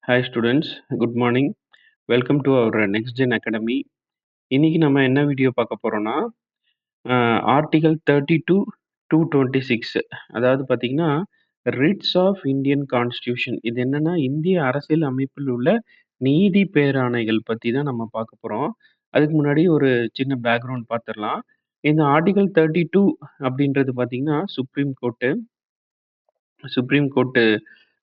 Hi students, good morning. Welcome to our Next Gen Academy. இன்னைக்கு நம்ம என்ன video பார்க்க போறோம்னா ஆர்டிகல் 32 226 அதாவது பார்த்தீங்கன்னா ரிட்ஸ் ஆஃப் இந்தியன் கான்ஸ்டியூஷன். இது என்னன்னா இந்திய அரசியல் அமைப்பில் உள்ள நீதி பேராணைகள் பத்தி தான் நம்ம பார்க்க போறோம். அதுக்கு முன்னாடி ஒரு சின்ன பேக்ரவுண்ட் பார்த்துடலாம். இந்த ஆர்டிகல் 32 அப்படின்றது பார்த்தீங்கன்னா சுப்ரீம் கோர்ட்டு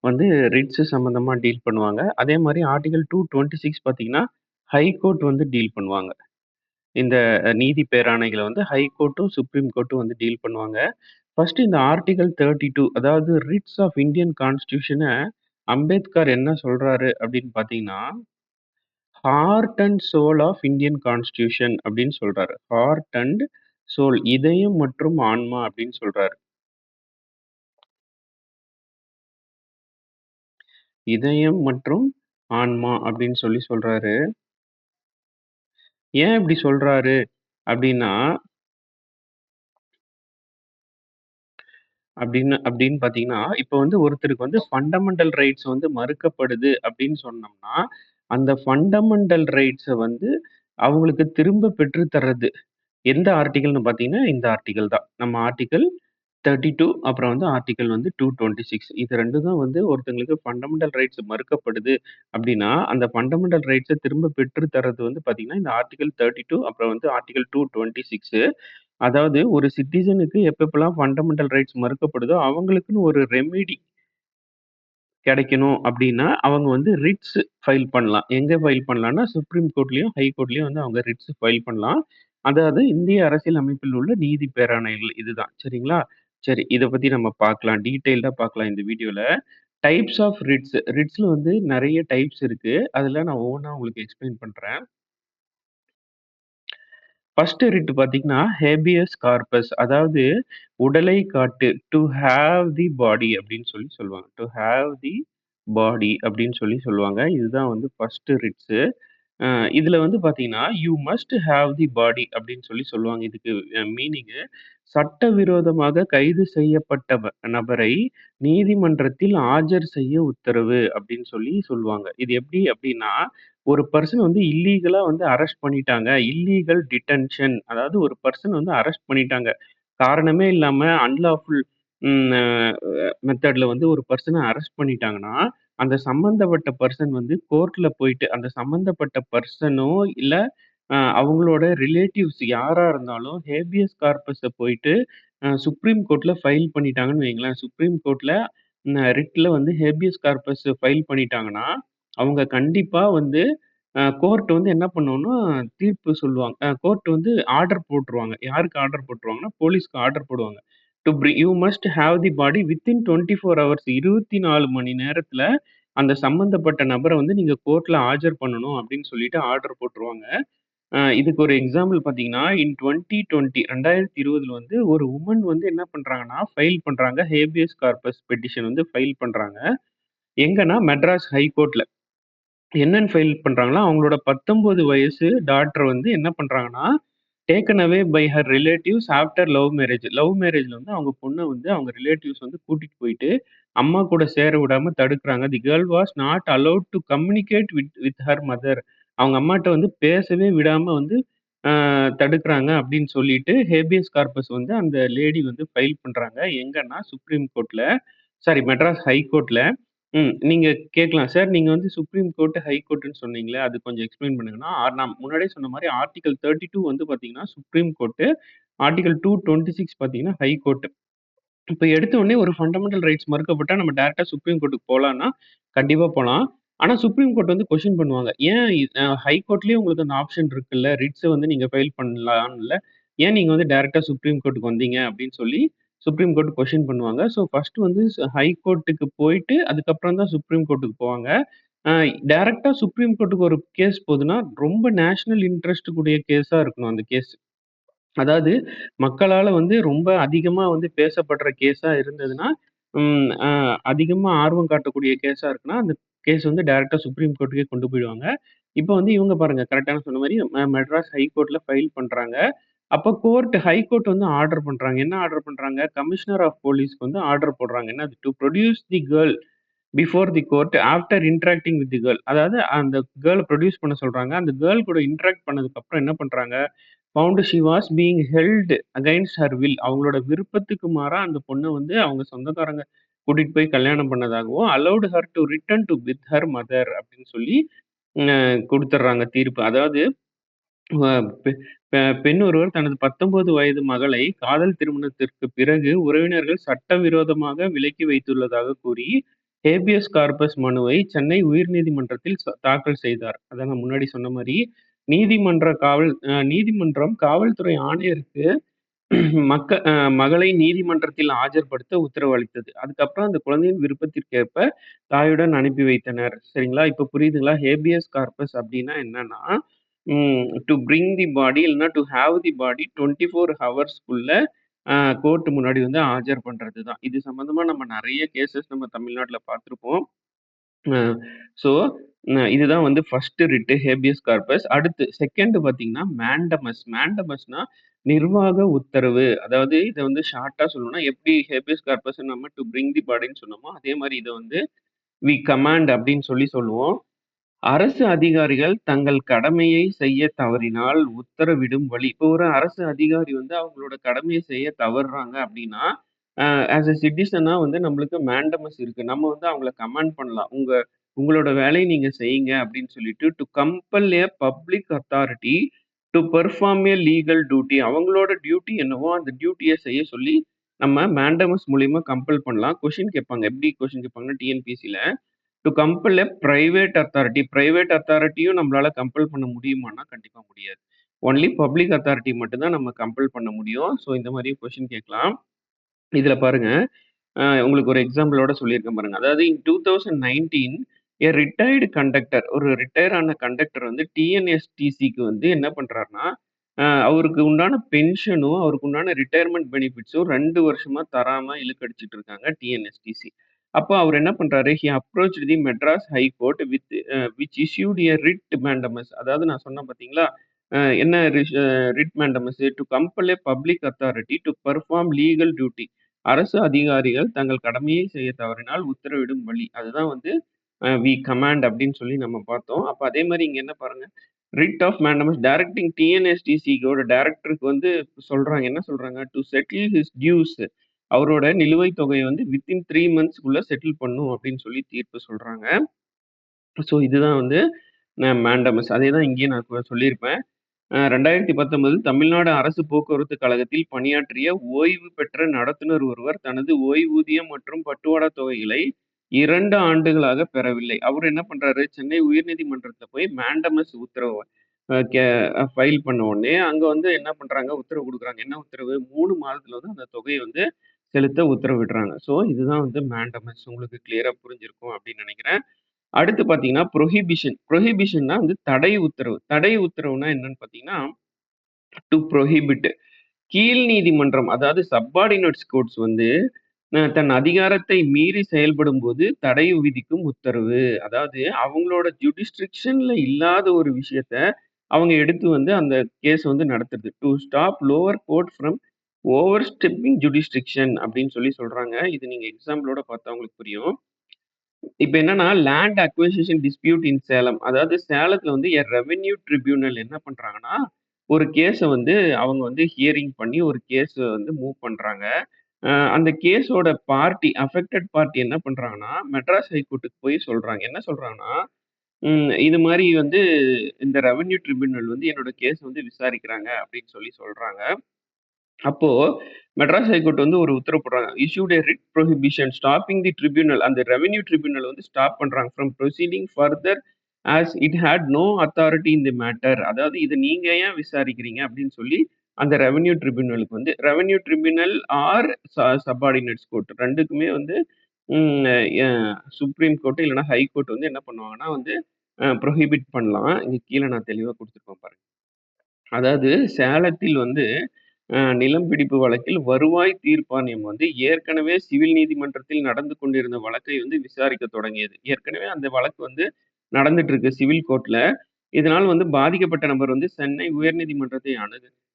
வந்து ரிட்ஸ் சம்மந்தமா டீல் பண்ணுவாங்க. அதே மாரி ஆர்டிகல் 226 பார்த்தீங்கன்னா, ஹை கோர்ட் வந்து டீல் பண்ணுவாங்க. இந்த நீதி பேராணைகள வந்து ஹை கோர்ட்டும், சுப்ரீம் கோர்ட்டும் வந்து டீல் பண்ணுவாங்க. ஃபர்ஸ்ட்டு இந்த ஆர்டிகல் 32 அதாவது ரிட்ஸ் ஆஃப் இந்தியன் கான்ஸ்டிடியூஷன அம்பேத்கர் என்ன சொல்றாரு அப்படின்னு பார்த்தீங்கன்னா, heart and soul of Indian constitution அப்படின்னு சொல்றாரு. ஹார்ட் அண்ட் சோல் இதயம் மற்றும் ஆன்மா அப்படின்னு சொல்றாரு. இதயம் மற்றும் ஆன்மா அப்படின்னு சொல்றாரு. ஏன் இப்படி சொல்றாரு அப்படின்னா, அப்படின்னு பார்த்தீங்கன்னா, இப்ப வந்து ஒருத்தருக்கு வந்து ஃபண்டமெண்டல் ரைட்ஸ் வந்து மறுக்கப்படுது அப்படின்னு சொன்னோம்னா, அந்த ஃபண்டமெண்டல் ரைட்ஸ வந்து அவங்களுக்கு திரும்ப பெற்று தர்றது எந்த ஆர்டிகல்னு பார்த்தீங்கன்னா, இந்த ஆர்டிகல் தான். நம்ம ஆர்டிகல் 32 அப்புறம் வந்து ஆர்டிகல் வந்து 226 இது 2 தான் வந்து ஒருத்தங்களுக்கு ஃபண்டமெண்டல் ரைட்ஸ் மறுக்கப்படுது அப்படின்னா, அந்த ஃபண்டமெண்டல் ரைட்ஸ திரும்ப பெற்று தர்றது வந்து பார்த்தீங்கன்னா, இந்த ஆர்டிகல் 32 அப்புறம் வந்து ஆர்டிகல் 226 அதாவது ஒரு சிட்டிசனுக்கு எப்பப்பலாம் ஃபண்டமெண்டல் ரைட்ஸ் மறுக்கப்படுதோ, அவங்களுக்குன்னு ஒரு ரெமிடி கிடைக்கணும் அப்டின்னா, அவங்க வந்து ரிட்ஸ் ஃபைல் பண்ணலாம். எங்க ஃபைல் பண்ணலாம்னா, சுப்ரீம் கோர்ட்லயும், ஹை கோர்ட்லயும் வந்து அவங்க ரிட்ஸ் ஃபைல் பண்ணலாம். அதாவது இந்திய அரசியல் அமைப்பில் உள்ள நீதி பேராணைகள் இதுதான். சரிங்களா? சரி இத பத்தி நம்ம பார்க்கலாம். டீட்டெயில்டா பார்க்கலாம் இந்த வீடியோல. Types of Ritz. ரிட்ஸ்ல வந்து நெறைய டைப்ஸ் இருக்கு. அதுல நான் ஒவ்வொன்னா உங்களுக்கு எக்ஸ்ப்ளைன் பண்றேன். ஃபர்ஸ்ட் ரிட் பார்த்தீங்கன்னா, ஹேபியஸ் கார்பஸ் அதாவது உடலை காட்டு. டூ ஹேவ் தி பாடி அப்படின்னு சொல்லுவாங்க. டூ ஹேவ் தி பாடி அப்படின்னு சொல்லுவாங்க. இதுதான் வந்து ஃபர்ஸ்ட் ரிட்ஸு. அ இதுல வந்து பார்த்தீங்கன்னா, யூ மஸ்ட் ஹேவ் தி பாடி அப்படின்னு சொல்லுவாங்க. இதுக்கு மீனிங்கு சட்டவிரோதமாக கைது செய்யப்பட்ட நபரை நீதிமன்றத்தில் ஆஜர் செய்ய உத்தரவு அப்படின்னு சொல்லுவாங்க. இது எப்படி அப்படின்னா, ஒரு பெர்சன் வந்து இல்லீகலா வந்து அரெஸ்ட் பண்ணிட்டாங்க. இல்லீகல் டிடென்ஷன் அதாவது ஒரு பெர்சன் வந்து அரெஸ்ட் பண்ணிட்டாங்க. காரணமே இல்லாம அன்லாஃபுல் ம் அ மெத்தட்ல வந்து ஒரு பெர்சன அரெஸ்ட் பண்ணிட்டாங்கன்னா, அந்த சம்மந்தப்பட்ட பெர்சன் வந்து கோர்ட்ல போயிட்டு அந்த சம்மந்தப்பட்ட பெர்சனோ, இல்ல அவங்களோட ரிலேட்டிவ்ஸ் யாரா இருந்தாலும் ஹேபியஸ் கார்பஸ போயிட்டு சுப்ரீம் கோர்ட்ல ஃபைல் பண்ணிட்டாங்கன்னு வைங்களேன். சுப்ரீம் கோர்ட்ல ரிட்ல வந்து ஹேபியஸ் கார்பஸ் ஃபைல் பண்ணிட்டாங்கன்னா, அவங்க கண்டிப்பா வந்து கோர்ட் வந்து என்ன பண்ணும்னா, தீர்ப்பு சொல்லுவாங்க. கோர்ட் வந்து ஆர்டர் போட்டுருவாங்க. யாருக்கு ஆர்டர் போட்டுருவாங்கன்னா, போலீஸ்க்கு ஆர்டர் போடுவாங்க. You must have the body within 24 hours 24 மணி நேரத்துல அந்த சம்பந்தப்பட்ட நபர வந்து நீங்க கோர்ட்ல ஆஜர் பண்ணணும் அப்படின்னு சொல்லிட்டு ஆர்டர் போட்டுருவாங்க. இதுக்கு ஒரு எக்ஸாம்பிள் பார்த்தீங்கன்னா, இன் 2020 வந்து ஒரு வுமன் வந்து என்ன பண்றாங்கன்னா, ஃபைல் பண்றாங்க. ஹேபியஸ் கார்பஸ் பெட்டிஷன் வந்து ஃபைல் பண்றாங்க. எங்கன்னா மெட்ராஸ் ஹை கோர்ட்ல. என்னன்னு ஃபைல் பண்றாங்கன்னா, அவங்களோட 19 வயசு டாட்டர் வந்து என்ன பண்றாங்கன்னா, taken away by her relatives after love marriage. Love மேரேஜ்ல வந்து அவங்க பொண்ண வந்து அவங்க ரிலேட்டிவ்ஸ் வந்து கூட்டிட்டு போயிட்டு, அம்மா கூட சேர விடாம தடுக்குறாங்க. The girl was not allowed to communicate with with her mother. அவங்க அம்மாட்ட வந்து பேசவே விடாம வந்து தடுக்குறாங்க அப்படின்னு சொல்லிட்டு, ஹேபியஸ் கார்பஸ் வந்து அந்த லேடி வந்து ஃபைல் பண்றாங்க. எங்கன்னா சுப்ரீம் கோர்ட்ல மெட்ராஸ் ஹை கோர்ட்ல. நீங்க கேட்கலாம். சார் நீங்க வந்து சுப்ரீம் கோர்ட், ஹை கோர்ட்ன்னு சொன்னீங்களே, அது கொஞ்சம் எக்ஸ்ப்ளைன் பண்ணுங்கன்னா, நான் முன்னாடியே சொன்ன மாரி ஆர்டிகிள் 32 வந்து பார்த்தீங்கன்னா, சுப்ரீம் கோர்ட். ஆர்டிகிள் 226 பார்த்தீங்கன்னா, ஹை கோர்ட். இப்ப எடுத்த உடனே ஒரு ஃபண்டமெண்டல் ரைட்ஸ் மறுக்கப்பட்டா நம்ம டைரக்ட்டா சுப்ரீம் கோர்ட்க்கு போலான்னா, கண்டிப்பா போலாம். ஆனா சுப்ரீம் கோர்ட் வந்து கொஸ்டின் பண்ணுவாங்க. ஏன் ஹை கோர்ட்லயே உங்களுக்கு அந்த ஆப்ஷன் இருக்குல்ல. ரிட்ஸ வந்து நீங்க ஃபைல் பண்ணலாம்ல. ஏன் நீங்க வந்து டைரக்ட்டா சுப்ரீம் கோர்ட்க்கு வந்தீங்க அப்படின்னு சுப்ரீம் கோர்ட் கொஸ்டின் பண்ணுவாங்க. ஸோ ஃபர்ஸ்ட் வந்து ஹை கோர்ட்க்கு போயிட்டு அதுக்கப்புறம் தான் சுப்ரீம் கோர்ட்க்கு போவாங்க. அ டைரக்ட்டா சுப்ரீம் கோர்ட்க்கு ஒரு கேஸ் போதுன்னா, ரொம்ப நேஷனல் இன்ட்ரெஸ்ட் கூடிய கேஸா இருக்கணும் அந்த கேஸ். அதாவது மக்களால வந்து ரொம்ப அதிகமா வந்து பேசப்படுற கேஸா இருந்ததுன்னா, ம் அ அதிகமா ஆர்வம் காட்டக்கூடிய கேஸா இருக்குன்னா, அந்த கேஸ் வந்து டைரக்ட்டா சுப்ரீம் கோர்ட்டுக்கே கொண்டு போயிடுவாங்க. இப்ப வந்து இவங்க பாருங்க கரெக்ட்டா நான் சொன்ன மாரி மெட்ராஸ் ஹை கோர்ட்ல ஃபைல் பண்றாங்க. அப்ப ஹை கோர்ட் வந்து ஆர்டர் பண்றாங்க. என்ன ஆர்டர் பண்றாங்க? கமிஷனர் ஆஃப் போலீஸ்க்கு வந்து ஆர்டர் போடுறாங்க. என்னது? To produce the girl before the court after interacting with the girl. அதாவது அந்த கேர்ள ப்ரொடியூஸ் பண்ண சொல்றாங்க. அந்த கேர்ள் கூட இன்டராக்ட் பண்ணதுக்கு அப்புறம் என்ன பண்றாங்க, found she was being held against her will. அவங்களோட விருப்பத்துக்கு மாறா அந்த பொண்ண வந்து அவங்க சொந்தக்காரங்க கூட்டிட்டு போய் கல்யாணம் பண்ணதாகவும், allowed her to return to with her mother அப்படின்னு சொல்லி அ குடுத்துடுறாங்க தீர்ப்பு. அதாவது அ பெ பெ பெண் ஒருவர் தனது 19 வயது மகளை காதல் திருமணத்திற்கு பிறகு உறவினர்கள் சட்டவிரோதமாக விலக்கி வைத்துள்ளதாக கூறி, ஹேபியஸ் கார்பஸ் மனுவை சென்னை உயர்நீதிமன்றத்தில் தாக்கல் செய்தார். அதான் நான் முன்னாடி சொன்ன மாரி, நீதிமன்றம் காவல்துறை ஆணையருக்கு மக்க அ மகளை நீதிமன்றத்தில் ஆஜர்படுத்த உத்தரவு அளித்தது. அதுக்கப்புறம் அந்த குழந்தையின் விருப்பத்திற்கேற்ப தாயுடன் அனுப்பி வைத்தனர். சரிங்களா? இப்ப புரியுதுங்களா? ஹேபியஸ் கார்பஸ் அப்டின்னா என்னன்னா, டூ பிரிங் தி பாடி இல்லன்னா டூ ஹேவ் தி பாடி 24 ஹவர்ஸ்க்குள்ள அ கோர்ட் முன்னாடி வந்து ஆஜர் பண்றது தான். இது சம்மந்தமா நம்ம நெறைய கேஸஸ் நம்ம தமிழ்நாட்ல பார்த்திருப்போம். அ ஸோ இதுதான் வந்து ஃபர்ஸ்ட் ரிட் ஹேபியஸ் கார்பஸ். அடுத்து 2nd பார்த்தீங்கன்னா, மேண்டமஸ். மேண்டமஸ்னா நிர்வாக உத்தரவு. அதாவது இத வந்து ஷார்ட்டா சொல்லணும்னா, எப்படி ஹேபியஸ் கார்பஸ் நம்ம டூ பிரிங் தி பாடின்னு சொன்னோமோ, அதே மாரி இத வந்து வி கமாண்ட் அப்படின்னு சொல்லி சொல்லுவோம். அரசு அதிகாரிகள் தங்கள் கடமையை செய்ய தவறினால் உத்தரவிடும் வழி. இப்போ ஒரு அரசு அதிகாரி வந்து அவங்களோட கடமைய செய்ய தவறுறாங்க அப்படின்னா, அ ஆஸ் எ சிட்டிசனா வந்து நம்மளுக்கு மேண்டமஸ் இருக்கு. நம்ம வந்து அவங்கள கமாண்ட் பண்ணலாம். உங்களோட வேலைய நீங்க செய்யுங்க அப்படின்னு சொல்லிட்டு, to compel a public authority to perform a legal duty. அவங்களோட டியூட்டி என்னவோ அந்த டியூட்டிய செய்ய சொல்லி நம்ம மேண்டமஸ் மூலியமா கம்பல் பண்ணலாம். கொஸ்டின் கேட்பாங்க. எப்படி கொஸ்டின் கேட்பாங்கன்னா டிஎன்பிஎஸ்சில to compel a private authority. Private அத்தாரிட்டியும் நம்மளால கம்பல் பண்ண முடியுமான்னா, கண்டிப்பா முடியாது. ஒன்லி பப்ளிக் அத்தாரிட்டி மட்டும் தான் நம்ம கம்பல் பண்ண முடியும். ஸோ இந்த மாரி கொஸ்டின் கேட்கலாம். இதுல பாருங்க, உங்களுக்கு ஒரு எக்ஸாம்பிளோட சொல்லியிருக்கேன் பாருங்க. அதாவது இன் 2019 எ ரிட்டயர்டு கண்டக்டர் ஒரு ரிட்டயர் ஆன கண்டக்டர் வந்து டிஎன்எஸ்டிசிக்கு வந்து என்ன பண்றாருன்னா, அவருக்கு உண்டான பென்ஷனும், அவருக்கு உண்டான ரிட்டயர்மென்ட் பெனிஃபிட்ஸும் 2 வருஷமா தராம இழுக்கடிச்சுட்டு இருக்காங்க டிஎன்எஸ்டிசி. அப்போ அவர் என்ன பண்றாரு, he approached the Madras high court with which issued a writ mandamus. அதாவது நான் சொன்னேன் பார்த்தீங்களா, என்ன writ mandamus to compel a public authority to perform legal duty. அரசு அதிகாரிகள் தங்கள் கடமையை செய்ய தவறினால் உத்தரவிடும் வழி. அதுதான் வந்து வி கமாண்ட் அப்படின்னு சொல்லி நம்ம பார்த்தோம். அப்ப அதே மாரி இங்க என்ன பாருங்க, ரிட் ஆஃப் மேண்டமஸ் டைரக்டிங் டிஎன்எஸ்டிசியோட டைரக்டருக்கு வந்து சொல்றாங்க. என்ன சொல்றாங்க? To settle his dues. அவரோட நிலுவைத் தொகைய வந்து வித்தின் 3 மந்த்ஸ்க்குள்ள செட்டில் பண்ணும் அப்படின்னு சொல்லி தீர்ப்பு சொல்றாங்க. ஸோ இதுதான் வந்து மேண்டமஸ். அதே தான் இங்கேயும் நான் சொல்லியிருப்பேன். 2019 தமிழ்நாடு அரசு போக்குவரத்து கழகத்தில் பணியாற்றிய ஓய்வு பெற்ற நடத்துனர் ஒருவர் தனது ஓய்வூதியம் மற்றும் பட்டுவாடா தொகைகளை 2 ஆண்டுகளாக பெறவில்லை. அவரு என்ன பண்றாரு, சென்னை உயர்நீதிமன்றத்துல போய் மேண்டமஸ் உத்தரவு அ கே ஃபைல் பண்ண உடனே, அங்க வந்து என்ன பண்றாங்க, உத்தரவு குடுக்குறாங்க. என்ன உத்தரவு? 3 மாதத்துல வந்து அந்த தொகைய வந்து செலுத்த உத்தரவிடுறாங்க. ஸோ இதுதான் வந்து மேண்டமஸ். உங்களுக்கு கிளியரா புரிஞ்சிருக்கும் அப்படின்னு நெனைக்கிறேன். அடுத்து பார்த்தீங்கன்னா, புரோஹிபிஷன். புரோஹிபிஷன்னா வந்து தடை உத்தரவு. தடை உத்தரவுனா என்னன்னு பார்த்தீங்கன்னா, டூ புரோஹிபிட். கீழ் நீதிமன்றம் அதாவது சப்பார்டினேட்ஸ் கோர்ட்ஸ் வந்து தன் அதிகாரத்தை மீறி செயல்படும்போது தடை விதிக்கும் உத்தரவு. அதாவது அவங்களோட ஜூரிஸ்டிக்ஷன்ல இல்லாத ஒரு விஷயத்த அவங்க எடுத்து வந்து அந்த கேஸ் வந்து நடத்துறது. To stop lower court from overstepping jurisdiction அப்படின்னு சொல்லி சொல்றாங்க. இது நீங்க எக்ஸாம்பிளோட பார்த்தா உங்களுக்கு புரியும். இப்ப என்னன்னா, லேண்ட் அக்விசிஷன் டிஸ்பியூட் இன் சேலம். அதாவது சேலத்துல வந்து ரெவென்யூ ட்ரிபியூனல் என்ன பண்றாங்கன்னா, ஒரு கேஸ வந்து அவங்க வந்து ஹியரிங் பண்ணி ஒரு கேஸ வந்து மூவ் பண்றாங்க. அந்த கேஸோட அஃபெக்டட் பார்ட்டி என்ன பண்றாங்கன்னா, மெட்ராஸ் ஹைகோர்ட்க்கு போய் சொல்றாங்க. என்ன சொல்றாங்கன்னா, இது மாரி வந்து இந்த ரெவென்யூ ட்ரிபியூனல் வந்து என்னோட கேஸ் வந்து விசாரிக்கிறாங்க அப்படின்னு சொல்லி சொல்றாங்க. அப்போ மெட்ராஸ் ஹைகோர்ட் வந்து ஒரு உத்தரவு போடுறாங்க. Issued a writ prohibition stopping the tribunal. அந்த ரெவென்யூ ட்ரிபியூனல் வந்து ஸ்டாப் பண்றாங்க. From proceeding further as it had no authority in the matter. அதாவது இத நீங்க ஏன் விசாரிக்கிறீங்க அப்படின்னு சொல்லி அந்த ரெவென்யூ ட்ரிபியூனலுக்கு வந்து revenue tribunal or subordinates court 2க்குமே வந்து ம் எ சுப்ரீம் கோர்ட் இல்லன்னா ஹை கோர்ட் வந்து என்ன பண்ணுவாங்கன்னா வந்து புரோஹிபிட் பண்ணலாம். இங்க கீழ நான் தெளிவா குடுத்துருப்பேன் பாருங்க. அதாவது சேலத்தில் வந்து நிலம் பிடிப்பு வழக்கில் வருவாய் தீர்ப்பாணையம் வந்து ஏற்கனவே சிவில் நீதிமன்றத்தில் நடந்து கொண்டிருந்த வழக்கை வந்து விசாரிக்க தொடங்கியது. ஏற்கனவே அந்த வழக்கு வந்து நடந்துட்டு இருக்கு சிவில் கோர்ட்ல. இதனால் வந்து பாதிக்கப்பட்ட நபர் வந்து சென்னை உயர்நீதிமன்றத்தை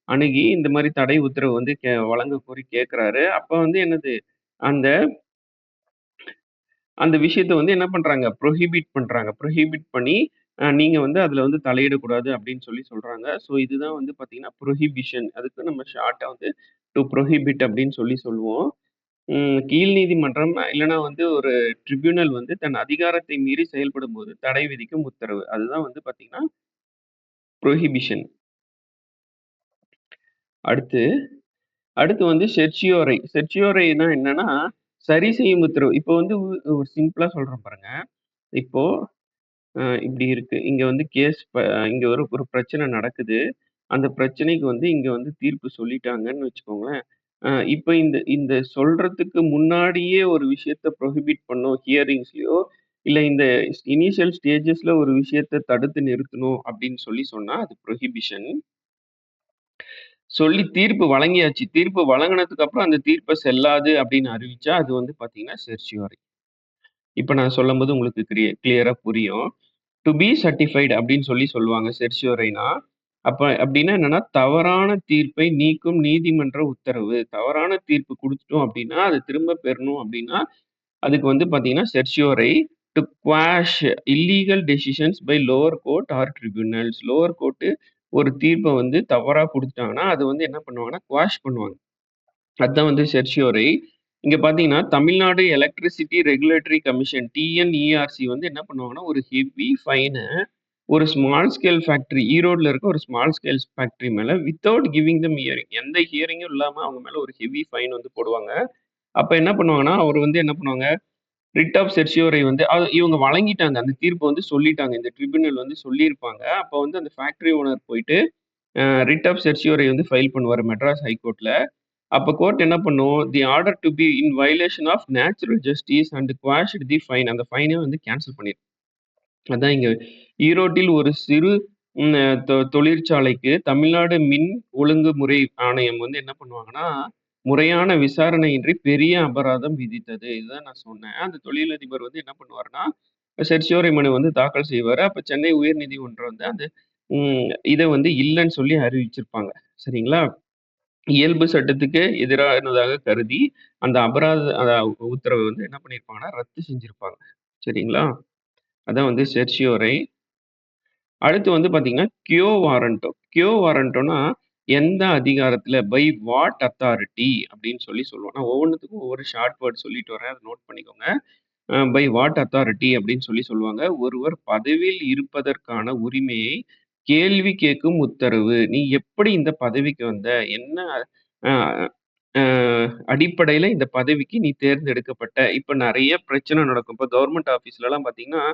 அணுகி இந்த மாரி தடை உத்தரவு வந்து வழங்க கோரி கேட்கிறாரு. அப்ப வந்து என்னது அந்த அந்த விஷயத்த வந்து என்ன பண்றாங்க? ப்ரோஹிபிட் பண்றாங்க. ப்ரோஹிபிட் பண்ணி நீங்க வந்து அதுல வந்து தலையிடக்கூடாது அப்படின்னு சொல்றாங்க. ஸோ இதுதான் வந்து பார்த்தீங்கன்னா, ப்ரோஹிபிஷன். அதுக்கு நம்ம ஷார்ட்டா வந்து டூ ப்ரோஹிபிட் அப்படின்னு சொல்லுவோம். கீழ் நீதிமன்றம் இல்லன்னா வந்து ஒரு ட்ரிபியூனல் வந்து தன் அதிகாரத்தை மீறி செயல்படும்போது தடை விதிக்கும் உத்தரவு. அதுதான் வந்து பார்த்தீங்கன்னா, ப்ரோஹிபிஷன். அடுத்து அடுத்து வந்து செர்ச்சியோரை. செர்ச்சியோரைன்னா என்னன்னா, சரி செய்யும் உத்தரவு. இப்போ வந்து ஒரு சிம்பிளா சொல்றேன் பாருங்க. இப்போ இப்படி இருக்கு. இங்க வந்து இங்க ஒரு ஒரு பிரச்சனை நடக்குது. அந்த பிரச்சனைக்கு வந்து இங்க வந்து தீர்ப்பு சொல்லிட்டாங்கன்னு வச்சுக்கோங்களேன். இப்ப இந்த இந்த சொல்றதுக்கு முன்னாடியே ஒரு விஷயத்த ப்ரோஹிபிட் பண்ணோம் ஹியரிங்ஸ்லயோ, இல்ல இந்த இனிஷியல் ஸ்டேஜஸ்ல ஒரு விஷயத்த தடுத்து நிறுத்தணும் அப்படின்னு சொன்னா, அது ப்ரோஹிபிஷன். சொல்லி தீர்ப்பு வழங்கியாச்சு. தீர்ப்பு வழங்குனதுக்கு அப்புறம் அந்த தீர்ப்ப செல்லாது அப்படின்னு அறிவிச்சா, அது வந்து பார்த்தீங்கன்னா, செர்ச்சியோரை. இப்ப நான் சொல்லும்போது உங்களுக்கு கிளியரா புரியும். டு பி சர்டிஃபைட் அப்படின்னு சொல்லுவாங்க செர்ச்சியோரைனா. அப்படின்னா என்னன்னா, தவறான தீர்ப்பை நீக்கும் நீதிமன்ற உத்தரவு. தவறான தீர்ப்பு குடுத்துட்டோம் அப்படின்னா, அத திரும்ப பெறணும் அப்படின்னா, அதுக்கு வந்து பார்த்தீங்கன்னா, certiorari to quash illegal decisions by lower court or tribunals. Lower court ஒரு தீர்ப்ப வந்து தவறா குடுத்துட்டாங்கன்னா, அது வந்து என்ன பண்ணுவாங்கன்னா, குவாஷ் பண்ணுவாங்க. அதான் வந்து செர்ச்சியோரை. இங்க பார்த்தீங்கன்னா, தமிழ்நாடு எலக்ட்ரிசிட்டி ரெகுலேட்டரி கமிஷன் டிஎன்இஆர்சி வந்து என்ன பண்ணுவாங்கன்னா, ஒரு ஹெவி ஃபைன ஒரு ஸ்மால் ஸ்கேல் ஃபேக்டரி ஈரோட்ல இருக்க ஒரு ஸ்மால் ஸ்கேல் ஃபேக்டரி மேல வித்தவுட் கிவிங் தெம் ஹியரிங் எந்த ஹியரிங்கும் இல்லாம அவங்க மேல ஒரு ஹெவி ஃபைன் வந்து போடுவாங்க. அப்ப என்ன பண்ணுவாங்கன்னா, அவர் வந்து என்ன பண்ணுவாங்க, ரிட் ஆஃப் செர்ச்சியோரை வந்து இவங்க வழங்கிட்டாங்க. அந்த தீர்ப்பு வந்து சொல்லிட்டாங்க. இந்த ட்ரிபியூனல் வந்து சொல்லியிருப்பாங்க. அப்ப வந்து அந்த ஃபேக்டரி ஓனர் போயிட்டு ரிட் ஆஃப் செர்ச்சியோரை வந்து ஃபைல் பண்ணுவாரு மெட்ராஸ் ஹைகோர்ட்ல. அப்ப கோர்ட் என்ன பண்ணும், the order to be in violation of natural justice and quashed the fine. அந்த ஃபைனே வந்து கேன்சல் பண்ணிரும். அதான் இங்க ஈரோட்டில் ஒரு சிறு ம் தொழிற்சாலைக்கு தமிழ்நாடு மின் ஒழுங்குமுறை ஆணையம் வந்து என்ன பண்ணுவாங்கன்னா, முறையான விசாரணையின்றி பெரிய அபராதம் விதித்தது. இதுதான் நான் சொன்னேன். அந்த தொழிலதிபர் வந்து என்ன பண்ணுவாருன்னா, செர்ச்சியோரை மனு வந்து தாக்கல் செய்வாரு. அப்ப சென்னை உயர்நீதிமன்றம் வந்து அந்த இத வந்து இல்லன்னு சொல்லி அறிவிச்சிருப்பாங்க. சரிங்களா? இயல்பு சட்டத்துக்கு எதிரானதாக கருதி, அந்த அபராத உத்தரவு வந்து என்ன பண்ணியிருப்பாங்கன்னா, ரத்து செஞ்சிருப்பாங்க. சரிங்களா? அதான் வந்து செர்ச்சியோரை. அடுத்து வந்து பார்த்தீங்கன்னா, கியோ வாரண்டோ. கியோ வாரண்டோன்னா, எந்த அதிகாரத்தில, பை வாட் அத்தாரிட்டி அப்படின்னு சொல்லுவோம். நான் ஒவ்வொன்னுத்துக்கும் ஒவ்வொரு ஷார்ட் வேர்ட் சொல்லிட்டு வரேன். அத நோட் பண்ணிக்கோங்க. பை வாட் அத்தாரிட்டி அப்படின்னு சொல்லுவாங்க. ஒருவர் பதவியில் இருப்பதற்கான உரிமையை கேள்வி கேட்கும் உத்தரவு. நீ எப்படி இந்த பதவிக்கு வந்த? என்ன அ அ அடிப்படையில இந்த பதவிக்கு நீ தேர்ந்தெடுக்கப்பட்ட? இப்ப நெறைய பிரச்சனை நடக்கும். இப்ப கவர்ன்மென்ட் ஆஃபீஸ்லலாம் பார்த்தீங்கன்னா,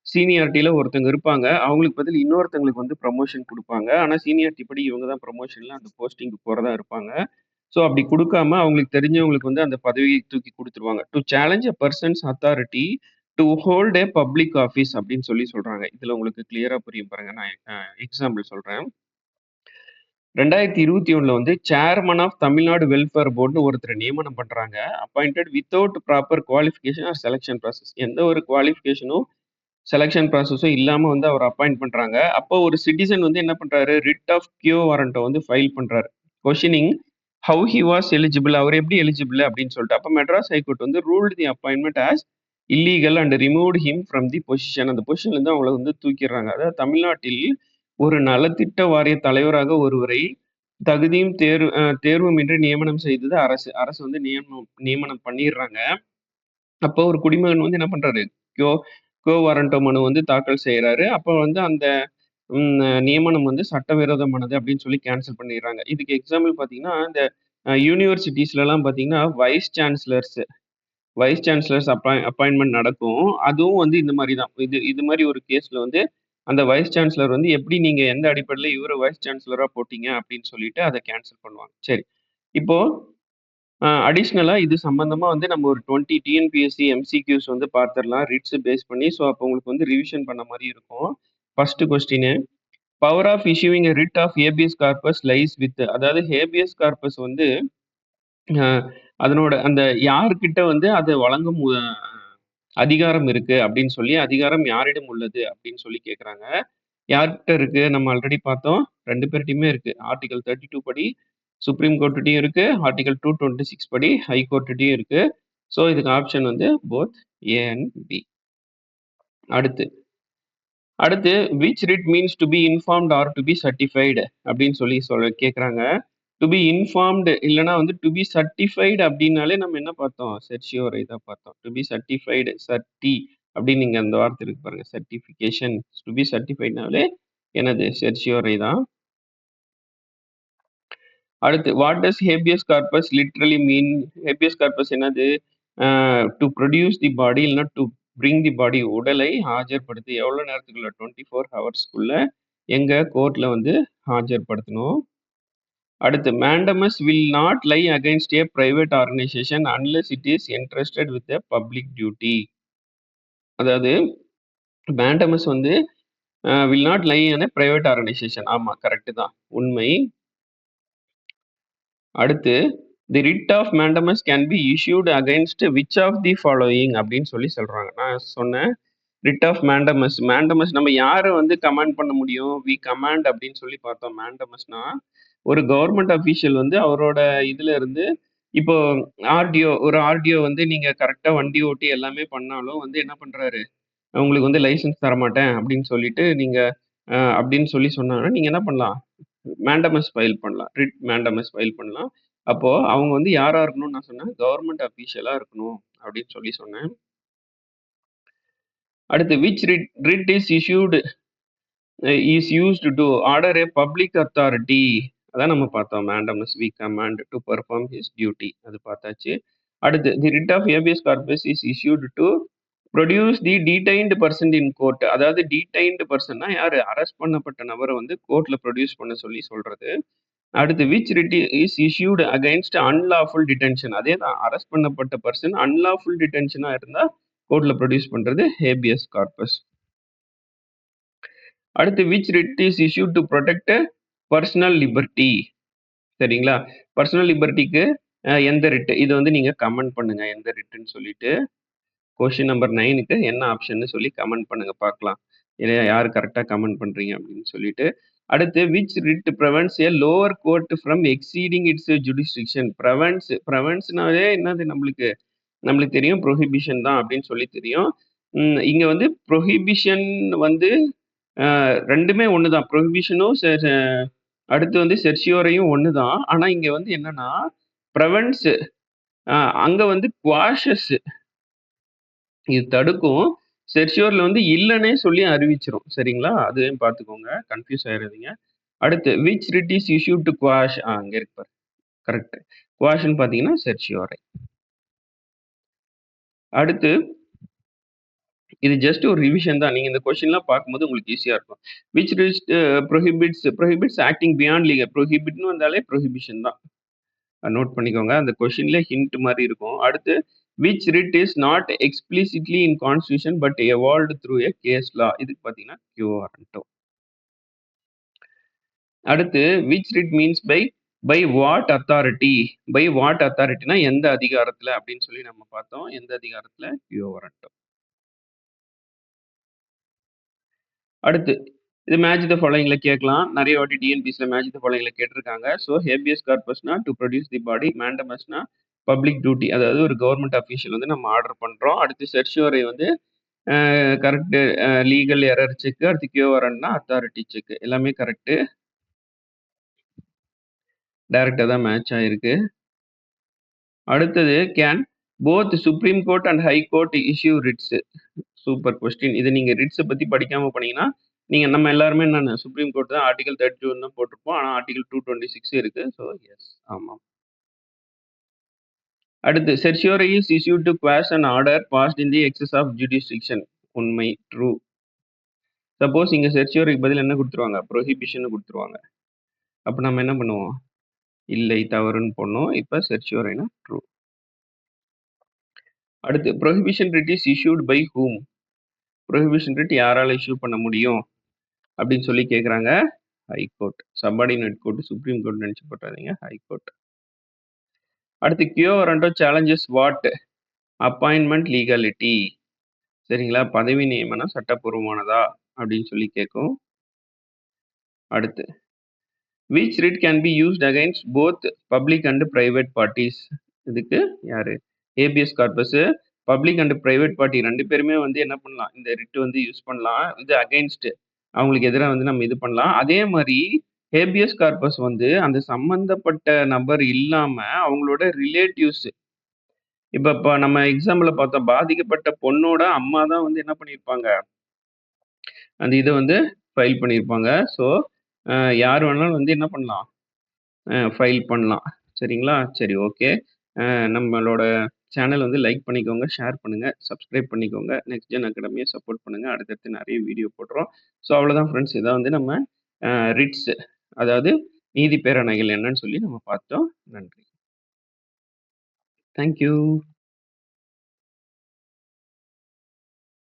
சீனியாரிட்டில ஒருத்தங்க இருப்பாங்க. அவங்களுக்கு பதில் இன்னொருத்தங்களுக்கு வந்து ப்ரமோஷன் குடுப்பாங்க. ஆனா சீனியாரிட்டி படி இவங்க தான் ப்ரமோஷன்ல அந்த போஸ்டிங்க்கு போறதா இருப்பாங்க. ஸோ அப்படி குடுக்காம அவங்களுக்கு தெரிஞ்சவங்களுக்கு வந்து அந்த பதவிய தூக்கி குடுத்துருவாங்க. To challenge a person's authority to hold a public office அப்படின்னு சொல்றாங்க. இதுல உங்களுக்கு கிளியரா புரியும் பாருங்க. நான் எக்ஸாம்பிள் சொல்றேன். 2021ல வந்து சேர்மன் ஆஃப் தமிழ்நாடு வெல்ஃபேர் போர்டுன்னு ஒருத்தர நியமனம் பண்றாங்க. Appointed without proper qualification or selection process. எந்த ஒரு குவாலிஃபிகேஷனும், செலக்ஷன் ப்ராசஸும் இல்லாம வந்து அவர அப்பாயிண்ட் பண்றாங்க. அப்போ ஒரு சிட்டிசன் வந்து என்ன பண்றாரு, ரிட் ஆஃப் கியோ வாரண்ட்ட வந்து ஃபைல் பண்றாரு. Questioning how he was eligible, அவர் எப்படி எலிஜிபிள் அப்படின்னு சொல்லிட்டு. அப்ப மெட்ராஸ் ஹைகோர்ட் வந்து ruled the appointment as illegal and removed him from the position. அந்த பொசிஷன்ல இருந்து அவங்கள வந்து தூக்கிடுறாங்க. அதாவது தமிழ்நாட்டில் ஒரு நலத்திட்ட வாரிய தலைவராக ஒருவரை தகுதியும் தேர்வுமின்றி நியமனம் செய்தது அரசு. அரசு வந்து நியமனம் பண்ணிடுறாங்க. அப்போ ஒரு குடிமகன் வந்து என்ன பண்றாரு, கோ கோ வாரண்டோ மனு வந்து தாக்கல் செய்றாரு. அப்போ வந்து அந்த நியமனம் வந்து சட்டவிரோதமானது அப்படின்னு சொல்லி கேன்சல் பண்ணிடுறாங்க. இதுக்கு எக்ஸாம்பிள் பார்த்தீங்கன்னா, இந்த யூனிவர்சிட்டீஸ்லலாம் பார்த்தீங்கன்னா, வைஸ் சான்சலர்ஸ் அப்பாயின்ட்மென்ட் நடக்கும். அதுவும் வந்து இந்த மாரி தான். இது மாரி ஒரு கேஸ்ல வந்து அந்த வைஸ் சான்சலர் வந்து எப்படி நீங்க எந்த அடிப்படையில இவர வைஸ் சான்சலரா போட்டீங்க அப்படின்னு சொல்லிட்டு அத கேன்சல் பண்ணுவாங்க. சரி. இப்போ அடிஷனலா இது சம்பந்தமா வந்து நம்ம ஒரு 20 டிஎன்பிஎஸ்சி எம்சிக்யூஸ் வந்து பார்த்துரலாம். ரிட்ஸ் பேஸ் பண்ணி. ஸோ, அப்போ உங்களுக்கு வந்து ரிவிஷன் பண்ண மாரி இருக்கும். ஃபர்ஸ்ட் கொஸ்டினு power of issuing a writ of habeas corpus lies with, அதாவது ஹேபியஸ் கார்பஸ் வந்து அ அதனோட அந்த யார்கிட்ட வந்து அத வழங்கும் அதிகாரம் இருக்கு அப்படின்னு அதிகாரம் யாரிடம் உள்ளது அப்படின்னு கேட்குறாங்க. யார்கிட்ட இருக்கு? நம்ம ஆல்ரெடி பார்த்தோம். 2 பேர்ட்டயுமே இருக்கு. ஆர்டிகிள் 32 படி சுப்ரீம் கோர்ட்ட்டயும் இருக்கு. ஆர்டிகிள் 226 படி ஹை கோர்ட்ட்டயும் இருக்கு. ஸோ இதுக்கு ஆப்ஷன் வந்து போத் ஏ அண்ட் பி. அடுத்து அடுத்து which writ means to be informed or to be certified அப்படின்னு சொல்லி கேட்குறாங்க. டு பி இன்ஃபார்ம்டு இல்லைன்னா வந்து டு பி சர்டிஃபைடு அப்படின்னாலே நம்ம என்ன பார்த்தோம்? செர்ஷியோரை தான் பார்த்தோம். டு பி சர்டிஃபைடு சர்டி அப்படின்னு நீங்க அந்த வார்த்தை இருக்கு பாருங்க. சர்டிஃபிகேஷன் டு பி சர்டிஃபைட்னாலே என்னது? செர்ஷியோரை தான். அடுத்து what does habeas corpus literally mean? Habeas corpus என்னது? டு ப்ரொடியூஸ் தி பாடி இல்லைன்னா டு பிரிங் தி பாடி, உடலை ஆஜர்படுத்தி எவ்வளோ நேரத்துக்குள்ள? 24 ஹவர்ஸ்க்குள்ள எங்க கோர்ட்ல வந்து ஆஜர்படுத்தணும். அடுத்து mandamus will not lie against a private organisation unless it is entrusted with a public duty. அதாவது மேண்டமஸ் வந்து will not lie on a private organisation. ஆமா, கரெக்ட் தான், உண்மை. அடுத்து the writ of mandamus can be issued against which of the following அப்படின்னு சொல்றாங்க. நான் சொன்னேன் ரிட் ஆஃப் மேண்டமஸ். மேண்டமஸ் நம்ம யாரை வந்து கமாண்ட் பண்ண முடியும்? வி கமாண்ட் அப்படின்னு சொல்லி பார்த்தோம். மேண்டமஸ்னா ஒரு கவர்மெண்ட் அஃபீஷியல் வந்து அவரோட இதுல இருந்து இப்போ ஒரு ஆர்டிஓ வந்து நீங்க கரெக்டா வண்டி ஓட்டி எல்லாமே பண்ணாலும் வந்து என்ன பண்றாரு? உங்களுக்கு வந்து லைசென்ஸ் தரமாட்டேன் அப்படின்னு சொல்லிட்டு நீங்க அப்படின்னு சொன்னாங்கன்னா நீங்க என்ன பண்ணலாம்? மேண்டமஸ் ஃபைல் பண்ணலாம். ரிட் மேண்டமஸ் ஃபைல் பண்ணலாம். அப்போ அவங்க வந்து யாரா இருக்கணும்னு நான் சொன்னேன்? கவர்மெண்ட் அஃபீஷியலா இருக்கணும் அப்படின்னு சொன்னேன். அடுத்து which writ is issued is used to order a public authority. அதான் நம்ம பார்த்தோம். Mandamus we command to perform his duty, அது பார்த்தாச்சு. அடுத்து the writ of habeas corpus is issued to produce the detained person in court. அதாவது detained பர்சன்னா யாரு? Arrest பண்ணப்பட்ட நபரை வந்து கோர்ட்ல ப்ரொடியூஸ் பண்ண சொல்றது. அடுத்து which writ is issued against unlawful detention. அதே தான், அரெஸ்ட் பண்ணப்பட்ட பர்சன் அன்லாஃபுல் டிடென்ஷனா இருந்தா கோர்ட்ல ப்ரொடியூஸ் பண்றது ஹேபியஸ் கார்பஸ். அடுத்து which writ is issued to protect personal liberty. சரிங்களா? பர்சனல் லிபர்ட்டிக்கு எந்த ரிட்? இது வந்து நீங்க கமெண்ட் பண்ணுங்க எந்த ரிட்னு சொல்லிட்டு. கொஸ்டின் நம்பர் 9க்கு என்ன ஆப்ஷன் சொல்லி கமெண்ட் பண்ணுங்க பார்க்கலாம். யாரு கரெக்டா கமெண்ட் பண்றீங்க அப்படின்னு சொல்லிட்டு. அடுத்து which writ prevents a lower court from exceeding its jurisdiction. ப்ரிவென்ட்ஸ்னாலே என்னது? நம்மளுக்கு தெரியும் ப்ரொஹிபிஷன் தான் அப்படின்னு சொல்லி தெரியும். இங்க வந்து ப்ரொஹிபிஷன் வந்து ரெண்டுமே ஒண்ணுதான். ப்ரொஹிபிஷனும் அடுத்து வந்து செர்ஷியோரையும் ஒண்ணுதான். ஆனா இங்க வந்து என்னன்னா ப்ரிவென்ட்ஸ், அங்க வந்து குவாஷஸ் இது தடுக்கும். செர்ஷியோர்ல வந்து இல்லைன்னே சொல்லி அறிவிச்சிரும். சரிங்களா? அதையும் பார்த்துக்கோங்க, கன்ஃபியூஸ் ஆயிடாதீங்க. அடுத்து which writ is issued to quash. அங்க இருக்கு பாரு, கரெக்ட். குவாஷ்னு பார்த்தீங்கன்னா செர்ஷியோரை. அடுத்து இது ஜஸ்ட் ஒரு ரிவிஷன் தான். நீங்க இந்த கொஸ்டின்லாம் பார்க்கும்போது உங்களுக்கு ஈஸியா இருக்கும். Which writ prohibits acting beyond legal. ப்ரோஹிபிட்னு வந்தாலே ப்ரோஹிபிஷன் தான். நோட் பண்ணிக்கோங்க. அந்த கொஸ்டின்ல ஹிண்ட் மாதிரி இருக்கும். அடுத்து which writ is not explicitly in constitution but evolved through a case law. இதுக்கு பார்த்தீங்கன்னா கியூ வாரண்டோ. அடுத்து which writ means by what authority. By what அத்தாரிட்டினா எந்த அதிகாரத்துல அப்படின்னு சொல்லி நம்ம பார்த்தோம். எந்த அதிகாரத்துல? Quo warranto. அடுத்து இது மேட்ச் த ஃபாலோயிங்ல கேட்கலாம். நிறைய வாட்டி டிஎன்பிஎஸ்ல மேட்ச் த ஃபாலோயிங்ல கேட்டிருக்காங்க. ஸோ ஹேபியஸ் கார்பஸ்னா டு ப்ரொடியூஸ் தி பாடி, மேண்டமஸ்னா பப்ளிக் டியூட்டி, அதாவது ஒரு கவர்மெண்ட் அஃபீஷியல் வந்து நம்ம ஆர்டர் பண்றோம். அடுத்து செர்ஷியோரை வந்து கரெக்ட் லீகல் எரர் செக். அடுத்து கியூஆர்என்னா அத்தாரிட்டி செக். எல்லாமே கரெக்ட், டைரக்டா தான் மேட்ச் ஆயிருக்கு. அடுத்தது can both supreme court and high court issue Ritz. Super question. இது நீங்க ரிட்ஸை பத்தி படிக்காம போனீங்கன்னா நம்ம எல்லாருமே என்ன சுப்ரீம் கோர்ட் தான் ஆர்டிகல் 32 தான் போட்டிருப்போம். ஆனா ஆர்டிகல் 226 இருக்கு. ஸோ எஸ், ஆமாம். அடுத்து certiorari is issued to quash an order passed in the excess of jurisdiction. உண்மை, ட்ரூ. சப்போஸ் இங்க செர்ஷியோரைக்கு பதில் என்ன கொடுத்துருவாங்க? ப்ரொஹிபிஷன் கொடுத்துருவாங்க. அப்ப நம்ம என்ன பண்ணுவோம்? இல்லை, தவறுன்னு போடணும். இப்ப செர்ஷியோரைனா ட்ரூ. அடுத்து prohibition writ is issued by whom. Prohibition writ யாரால இஷ்யூ பண்ண முடியும் அப்படின்னு சொல்லி கேட்குறாங்க. High court. Subordinate court, supreme court நினைச்சு போட்டாதீங்க, ஹைகோர்ட். அடுத்து quo warranto challenges what? Appointment legality. சரிங்களா? பதவி நியமனம் சட்டப்பூர்வமானதா அப்படின்னு சொல்லி கேட்கும். அடுத்து which writ can be used against both public and private parties. இதுக்கு யாரு? Habeas corpus public and private party 2 பேருமே வந்து என்ன பண்ணலாம், இந்த ரிட் வந்து யூஸ் பண்ணலாம். இது அகைன்ஸ்ட் அவங்களுக்கு எதிரா வந்து நம்ம இது பண்ணலாம். அதே மாரி ஹேபியஸ் கார்பஸ் வந்து அந்த சம்பந்தப்பட்ட நபர் இல்லாம அவங்களோட ரிலேட்டிவ்ஸ் இப்ப நம்ம எக்ஸாம்பிள்ல பார்த்தோம். பாதிக்கப்பட்ட பொண்ணோட அம்மா தான் வந்து என்ன பண்ணியிருப்பாங்க, அந்த இத வந்து ஃபைல் பண்ணியிருப்பாங்க. ஸோ, அ யார் வேணாலும் வந்து என்ன பண்ணலாம், ஃபைல் பண்ணலாம். சரிங்களா? சரி ஓகே. நம்மளோட சேனல் வந்து லைக் பண்ணிக்கோங்க, ஷேர் பண்ணுங்க, சப்ஸ்கிரைப் பண்ணிக்கோங்க. நெக்ஸ்ட் ஜென் அகாடமிய சப்போர்ட் பண்ணுங்க. அடுத்தடுத்து நெறைய வீடியோ போடுறோம். ஸோ அவ்வளோதான் ஃப்ரெண்ட்ஸ். இதான் வந்து நம்ம ரிட்ஸ் அதாவது நீதி பேராணைகள் என்னன்னு சொல்லி நம்ம பார்த்தோம். நன்றி. Thank you.